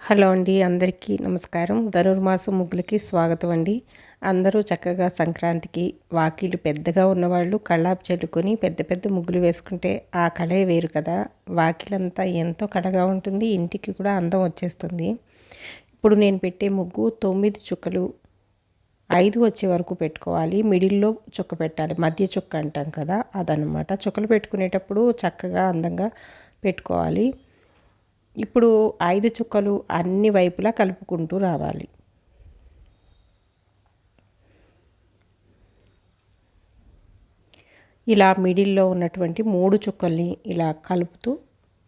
Hello అండి, అందరికీ నమస్కారం. ధనుర్మాసం ముగ్గులకి స్వాగతం అండి. అందరూ చక్కగా సంక్రాంతికి వాకిలు పెద్దగా ఉన్నవాళ్ళు కళ్ళాపు చల్లుకొని పెద్ద పెద్ద ముగ్గులు వేసుకుంటే ఆ కళే వేరు కదా. వాకిలంతా ఎంతో కళగా ఉంటుంది, ఇంటికి కూడా అందం వచ్చేస్తుంది. ఇప్పుడు నేను పెట్టే ముగ్గు 9 చుక్కలు 5 వచ్చే వరకు పెట్టుకోవాలి. మిడిల్లో చుక్క పెట్టాలి, మధ్య చుక్క అంటాం కదా అదనమాట. చుక్కలు పెట్టుకునేటప్పుడు చక్కగా అందంగా పెట్టుకోవాలి. ఇప్పుడు 5 చుక్కలు అన్ని వైపులా కలుపుకుంటూ రావాలి. ఇలా మిడిల్లో ఉన్నటువంటి 3 చుక్కల్ని ఇలా కలుపుతూ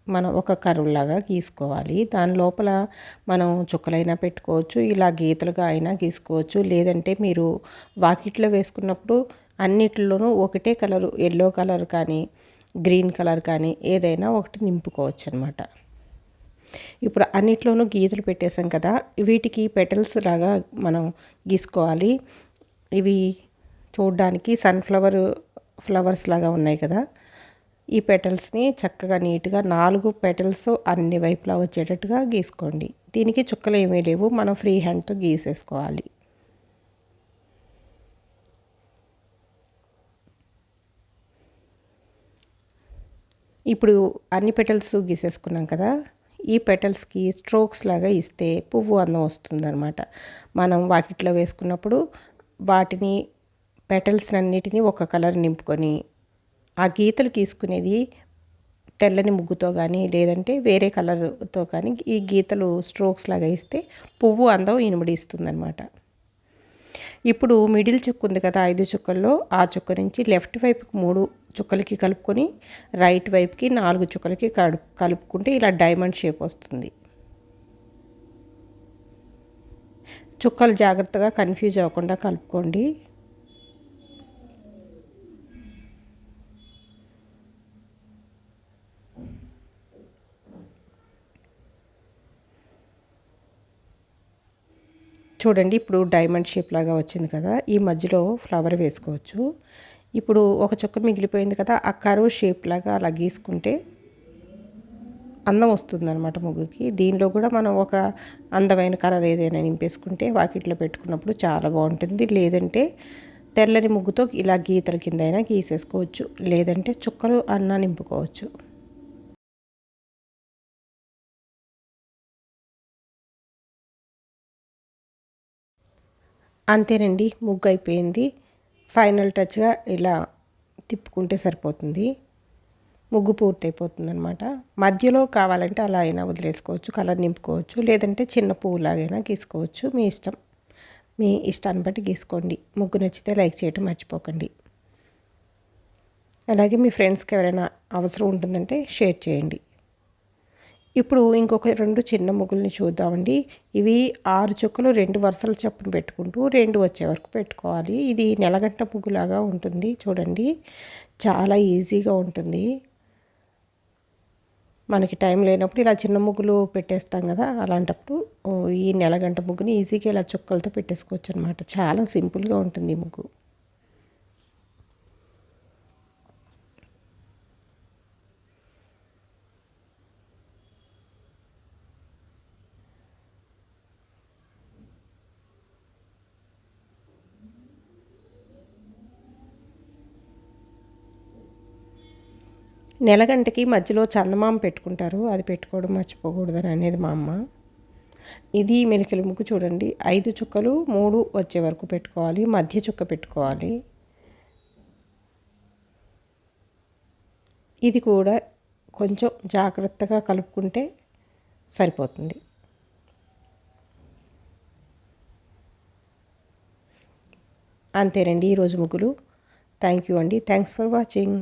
మనం ఒక కరువులాగా గీసుకోవాలి. దాని లోపల మనం చుక్కలైనా పెట్టుకోవచ్చు, ఇలా గీతలుగా అయినా గీసుకోవచ్చు. లేదంటే మీరు వాకిట్లో వేసుకున్నప్పుడు అన్నిటిలోనూ ఒకటే కలరు, ఎల్లో కలర్ కానీ గ్రీన్ కలర్ కానీ ఏదైనా ఒకటి నింపుకోవచ్చు అనమాట. ఇప్పుడు అన్నిట్లోనూ గీతలు పెట్టేసాం కదా, వీటికి పెటల్స్ లాగా మనం గీసుకోవాలి. ఇవి చూడ్డానికి ఫ్లవర్స్ లాగా ఉన్నాయి కదా. ఈ పెటల్స్ని చక్కగా నీట్గా 4 పెటల్స్ అన్ని వైపులా వచ్చేటట్టుగా గీసుకోండి. దీనికి చుక్కలు ఏమీ లేవు, మనం ఫ్రీ హ్యాండ్తో గీసేసుకోవాలి. ఇప్పుడు అన్ని పెటల్స్ గీసేసుకున్నాం కదా. ఈ పెటల్స్కి స్ట్రోక్స్ లాగా ఇస్తే పువ్వు అందం వస్తుందన్నమాట. మనం వాకిట్లో వేసుకున్నప్పుడు వాటిని పెటల్స్ అన్నిటినీ ఒక కలర్ నింపుకొని ఆ గీతలు గీసుకునేది తెల్లని ముగ్గుతో కానీ లేదంటే వేరే కలర్తో కానీ ఈ గీతలు స్ట్రోక్స్ లాగా ఇస్తే పువ్వు అందం ఇనుమడిస్తుందన్నమాట. ఇప్పుడు మిడిల్ చుక్క ఉంది కదా, 5 చుక్కల్లో ఆ చుక్క నుంచి లెఫ్ట్ వైపుకి 3 చుక్కలకి కలుపుకొని రైట్ వైపుకి 4 చుక్కలకి కలుపుకుంటే ఇలా డైమండ్ షేప్ వస్తుంది. చుక్కలు జాగ్రత్తగా కన్ఫ్యూజ్ అవ్వకుండా కలుపుకోండి. చూడండి, ఇప్పుడు డైమండ్ షేప్ లాగా వచ్చింది కదా. ఈ మధ్యలో ఫ్లవర్ వేసుకోవచ్చు. ఇప్పుడు ఒక చుక్క మిగిలిపోయింది కదా, ఆ కరువు షేప్ లాగా అలా గీసుకుంటే అందం వస్తుందన్నమాట ముగ్గుకి. దీనిలో కూడా మనం ఒక అందమైన కలర్ ఏదైనా నింపేసుకుంటే వాకిట్లో పెట్టుకున్నప్పుడు చాలా బాగుంటుంది. లేదంటే తెల్లని ముగ్గుతో ఇలా గీతల కింద అయినా గీసేసుకోవచ్చు, లేదంటే చుక్కలు అన్నా నింపుకోవచ్చు. అంతేనండి, ముగ్గు అయిపోయింది. ఫైనల్ టచ్గా ఇలా తిప్పుకుంటే సరిపోతుంది, ముగ్గు పూర్తయిపోతుంది అనమాట. మధ్యలో కావాలంటే అలా అయినా వదిలేసుకోవచ్చు, కలర్ నింపుకోవచ్చు, లేదంటే చిన్న పువ్వులాగైనా గీసుకోవచ్చు. మీ ఇష్టం, మీ ఇష్టాన్ని బట్టి గీసుకోండి. ముగ్గు నచ్చితే లైక్ చేయటం మర్చిపోకండి. అలాగే మీ ఫ్రెండ్స్కి ఎవరైనా అవసరం ఉంటుందంటే షేర్ చేయండి. ఇప్పుడు ఇంకొక 2 చిన్న ముగ్గుల్ని చూద్దామండి. ఇవి 6 చుక్కలు 2 వరుసల చొప్పున పెట్టుకుంటూ 2 వచ్చే వరకు పెట్టుకోవాలి. ఇది నెలగంట ముగ్గులాగా ఉంటుంది. చూడండి, చాలా ఈజీగా ఉంటుంది. మనకి టైం లేనప్పుడు ఇలా చిన్న ముగ్గులు పెట్టేస్తాం కదా, అలాంటప్పుడు ఈ నెలగంట ముగ్గుని ఈజీగా ఇలా చుక్కలతో పెట్టేసుకోవచ్చు అనమాట. చాలా సింపుల్గా ఉంటుంది ఈ ముగ్గు. నెలగంటకి మధ్యలో చందమామ పెట్టుకుంటారు, అది పెట్టుకోవడం మర్చిపోకూడదని అనేది మా అమ్మ. ఇది మెలికల ముగ్గు చూడండి, 5 చుక్కలు 3 వచ్చే వరకు పెట్టుకోవాలి, మధ్య చుక్క పెట్టుకోవాలి. ఇది కూడా కొంచెం జాగ్రత్తగా కలుపుకుంటే సరిపోతుంది. అంతేనండి ఈరోజు ముగ్గులు. థ్యాంక్ యూ అండి. Thanks for watching.